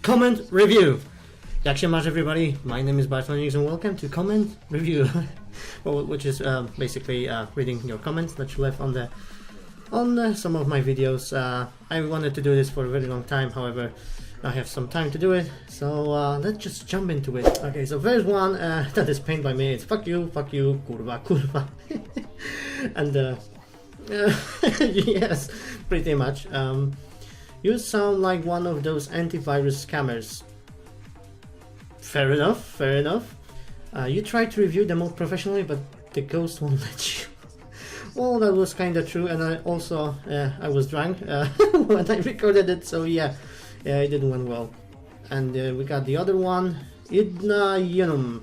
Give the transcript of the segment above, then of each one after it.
comment review. Jag-she-mash everybody, my name is Bartonix and welcome to comment review. Well, which is basically reading your comments that you left on some of my videos. I wanted to do this for a very long time, however I have some time to do it, so let's just jump into it. Okay, so first one that is painted by me, it's fuck you, kurwa, kurva. And yes, pretty much. You sound like one of those antivirus scammers. Fair enough, fair enough. You tried to review the mode professionally, but the ghost won't let you. Well, that was kinda true, and I also I was drunk when I recorded it, so yeah, it didn't went well. And we got the other one, Idna Yunum.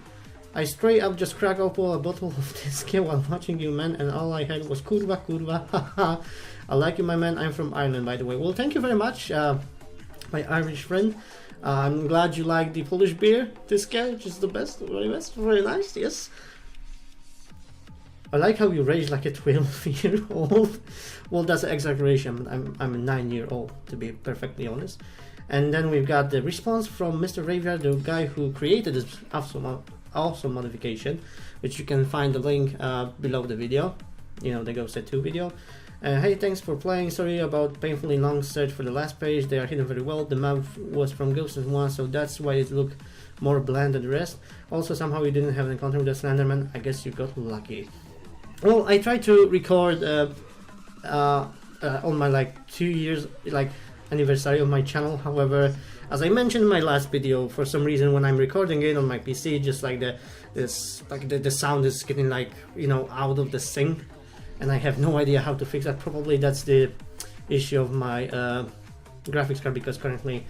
I straight up just cracked open a bottle of whiskey while watching you, man, and all I had was kurva, kurva, haha. I like you, my man. I'm from Ireland, by the way. Well, thank you very much, my Irish friend. I'm glad you like the Polish beer, which is the best, very nice, yes. I like how you rage like a 12-year-old. Well, that's an exaggeration. I'm a 9-year-old, to be perfectly honest. And then we've got the response from Mr. Ravier, the guy who created this awesome modification, which you can find the link below the video, you know, the Go Set 2 video. Hey, thanks for playing. Sorry about painfully long search for the last page. They are hidden very well. The map was from Ghost 1, so that's why it looked more bland than the rest. Also, somehow you didn't have an encounter with the Slenderman. I guess you got lucky. Well, I tried to record on my 2 years anniversary of my channel. However, as I mentioned in my last video, for some reason when I'm recording it on my PC, just like the sound is getting out of the sync, and I have no idea how to fix that. Probably that's the issue of my graphics card, because currently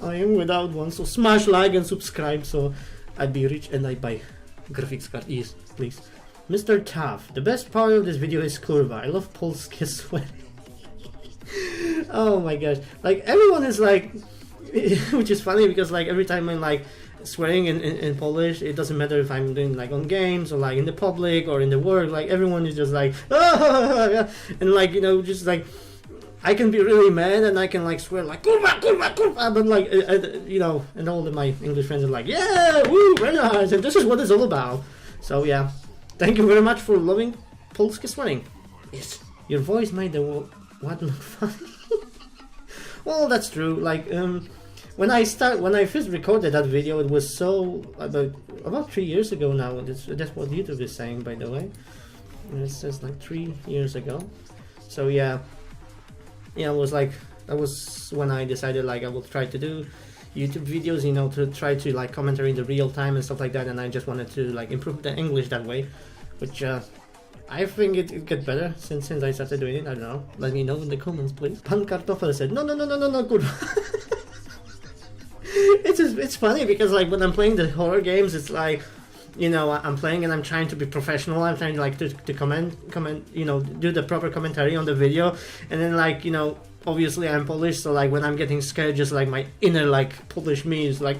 I am without one. So smash like and subscribe so I'd be rich and I buy graphics card. Yes, please. Mr. Tough, the best part of this video is kurva. I love polskie sweating. Oh my gosh, everyone is which is funny because every time I'm swearing in Polish, it doesn't matter if I'm doing on games or in the public or in the work, everyone is just ah! And just I can be really mad and I can swear kurva, kurva, kurva, but and all of my English friends are yeah, woo, very nice, and this is what it's all about. So yeah, thank you very much for loving polskie swearing. Yes, your voice made the what look funny. Well, that's true. When I first recorded that video, it was about 3 years ago now. That's what YouTube is saying, by the way. And it says 3 years ago. So yeah, it was that was when I decided I will try to do YouTube videos, to try to commentary in the real time and stuff like that. And I just wanted to improve the English that way, which I think it get better since I started doing it. I don't know. Let me know in the comments, please. Pan Kartoffel said no, good. It's funny because when I'm playing the horror games, it's I'm playing and I'm trying to be professional. I'm trying to comment, do the proper commentary on the video, and then obviously I'm Polish, so when I'm getting scared, just my inner Polish me is so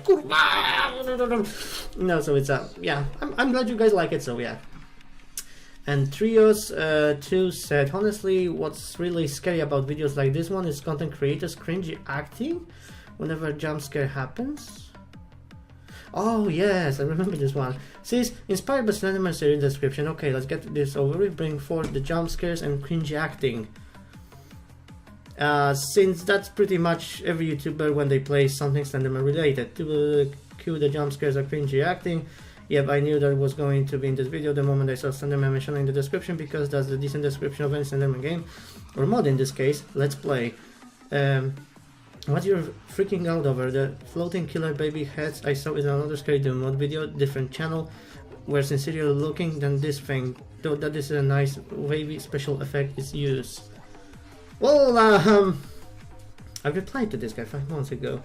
it's yeah. I'm glad you guys like it. So yeah. And Trios 2 said, honestly, what's really scary about videos like this one is content creators cringy acting whenever a jump scare happens. Oh yes, I remember this one. Says, inspired by Slenderman series description. Okay, let's get this over with. Bring forth the jump scares and cringy acting. Since that's pretty much every YouTuber when they play something Slenderman related. To cue the jump scares or cringy acting. Yep, I knew that was going to be in this video the moment I saw Slenderman mentioned in the description, because that's the decent description of any Slenderman game, or mod in this case. Let's play. What you're freaking out over? The floating killer baby heads I saw in another Scary Doom mod video, different channel, were sincerely looking than this thing, though that is a nice wavy special effect is used. Well, I replied to this guy 5 months ago.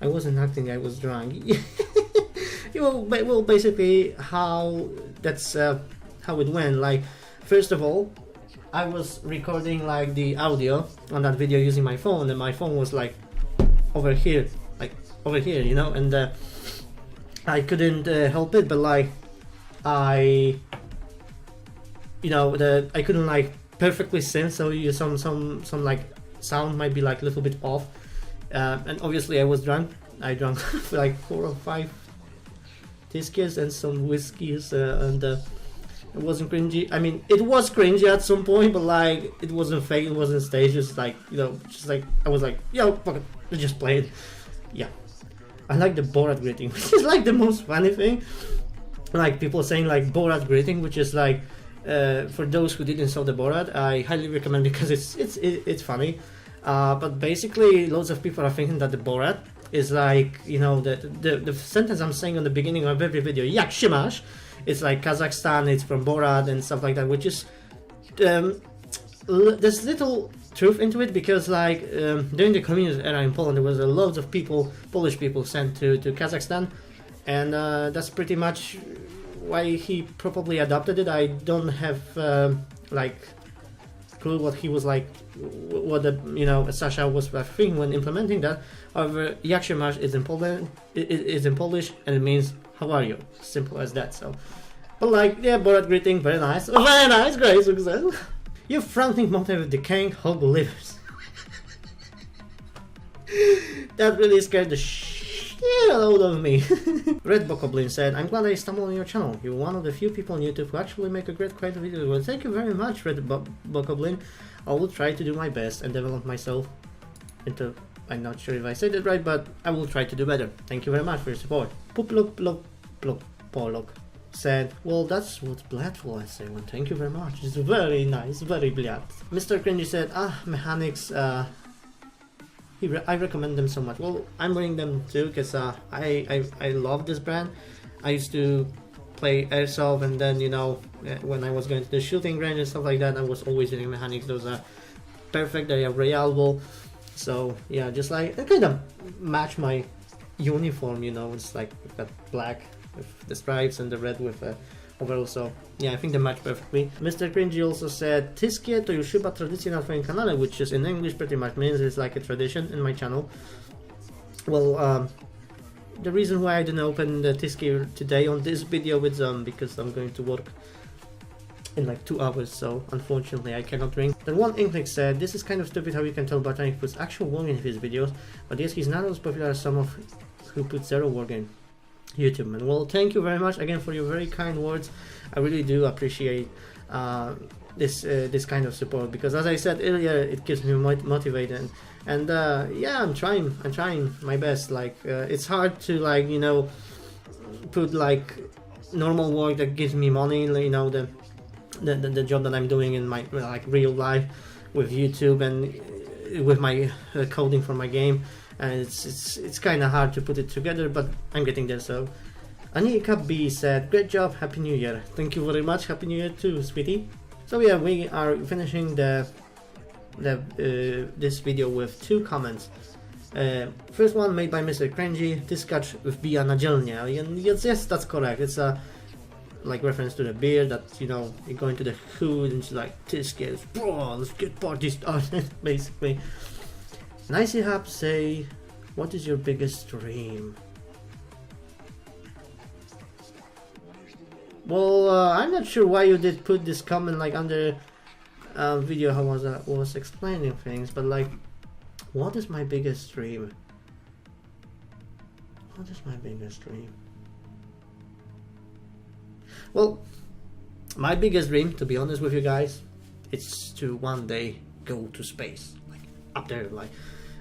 I wasn't acting, I was drunk. Well, basically that's how it went. First of all, I was recording the audio on that video using my phone, and my phone was over here, and I couldn't help it, but I couldn't perfectly sync, so you some sound might be a little bit off, and obviously I was drunk I drank like 4 or 5 Tiskies and some whiskeys, and it wasn't cringy. I mean, it was cringy at some point, but like it wasn't fake, it wasn't staged. Just like, you know, just like I was like, yo, fuck it, let's just play it. Yeah, I like the Borat greeting, which is like the most funny thing. Like people saying like Borat greeting, which is like for those who didn't saw the Borat, I highly recommend it because it's funny. But basically, loads of people are thinking that the Borat is like, you know, the sentence I'm saying on the beginning of every video, Jag-she-mash, it's like Kazakhstan, it's from Borat and stuff like that, which is there's little truth into it, because like during the communist era in Poland there was loads of people, Polish people, sent to Kazakhstan, and that's pretty much why he probably adopted it. I don't have like clue what he was like, what the, you know, Sasha was thinking when implementing that. However, Jak-she-mash is in Poland, it is in Polish, and it means how are you? Simple as that. So, but like, yeah, Borat greeting, very nice, great success. You fronting mountain with decaying hog livers. That really scared the shit out of me. Red Bokoblin said, I'm glad I stumbled on your channel. You're one of the few people on YouTube who actually make a great quality video. Well, thank you very much, Red Bokoblin. I will try to do my best and develop myself into, I'm not sure if I said it right, but I will try to do better. Thank you very much for your support. Polok said, well, that's what Bladful I say. Well, thank you very much. It's very nice, very blad. Mr. Cringy said, mechanics, I recommend them so much. Well, I'm wearing them too, because I love this brand. I used to play airsoft, and then, you know, when I was going to the shooting range and stuff like that, I was always using mechanics. Those are perfect, they are reliable. So yeah, just like, they kind of match my uniform, you know. It's like we've got black with the stripes and the red with overall, so yeah, I think they match perfectly. Mr. Cringy also said, Tiskie to już chyba tradycja na twoim kanale, which is in English pretty much means it's like a tradition in my channel. Well, the reason why I didn't open the Tiskie today on this video is because I'm going to work in like 2 hours, so unfortunately I cannot drink. Then one Inkling said, this is kind of stupid how you can tell Bartonix puts actual work in his videos, but yes, he's not as popular as some of who put zero work in YouTube, man. Well, thank you very much again for your very kind words. I really do appreciate this kind of support, because as I said earlier, it keeps me motivated, and yeah, I'm trying my best. Like it's hard to, like, you know, put like normal work that gives me money, you know, the job that I'm doing in my like real life with YouTube and with my coding for my game, and it's kind of hard to put it together, but I'm getting there. So Anika B said, great job, Happy New Year. Thank you very much, Happy New Year too, sweetie. So yeah, we are finishing this video with 2 comments. First one made by Mr. Cringy, Tyskacz wbija na dzielnię. And yes, that's correct. It's a like reference to the beer that, you know, you go into the hood and it's like, Tyskacz, bro, let's get party started, basically. Nicey Hap say, what is your biggest dream? Well, I'm not sure why you did put this comment like under video how was explaining things, but like, what is my biggest dream? What is my biggest dream? Well, my biggest dream, to be honest with you guys, it's to one day go to space, like up there. Like,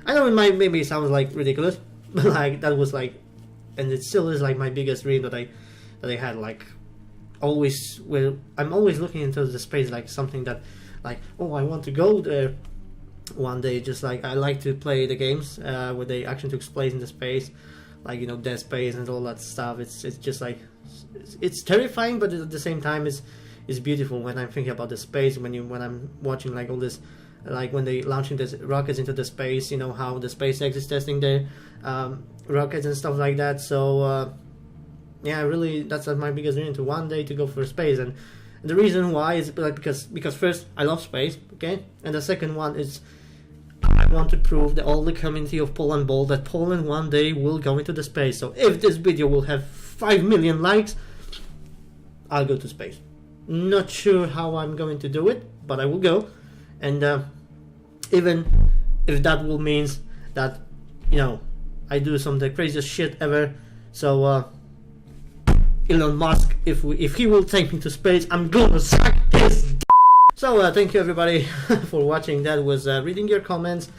I know it might maybe sounds like ridiculous, but like that was like, and it still is like my biggest dream that I had, like always. Well, I'm always looking into the space, like something that, like, oh, I want to go there one day. Just like I like to play the games where they actually took place in the space, like, you know, Dead Space and all that stuff. It's just like, it's terrifying, but at the same time it's beautiful when I'm thinking about the space. When I'm watching like all this, like when they launching these rockets into the space, you know, how the SpaceX is testing their rockets and stuff like that. So yeah, really, that's my biggest dream, to one day to go for space. And the reason why is like because first, I love space, okay, and the second one is I want to prove to all the community of Poland Ball that Poland one day will go into the space. So if this video will have 5 million likes, I'll go to space. Not sure how I'm going to do it, but I will go. And even if that will means that, you know, I do some of the craziest shit ever. So Elon Musk, if he will take me to space, I'm gonna suck his So thank you everybody for watching. That was reading your comments.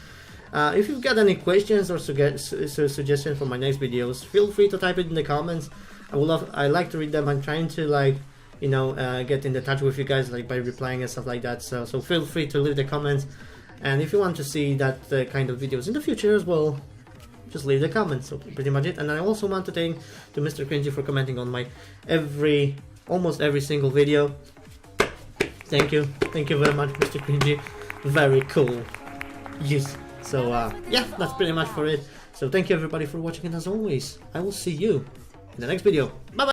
If you've got any questions or suggestions for my next videos, feel free to type it in the comments. I like to read them. I'm trying to like, you know, get in touch with you guys like by replying and stuff like that. So feel free to leave the comments. And if you want to see that kind of videos in the future as well, just leave the comments. So pretty much it. And I also want to thank to Mr. Cringy for commenting on my almost every single video. Thank you very much, Mr. Cringy. Very cool. Yes. So yeah, that's pretty much for it. So thank you everybody for watching, and as always, I will see you in the next video. Bye bye.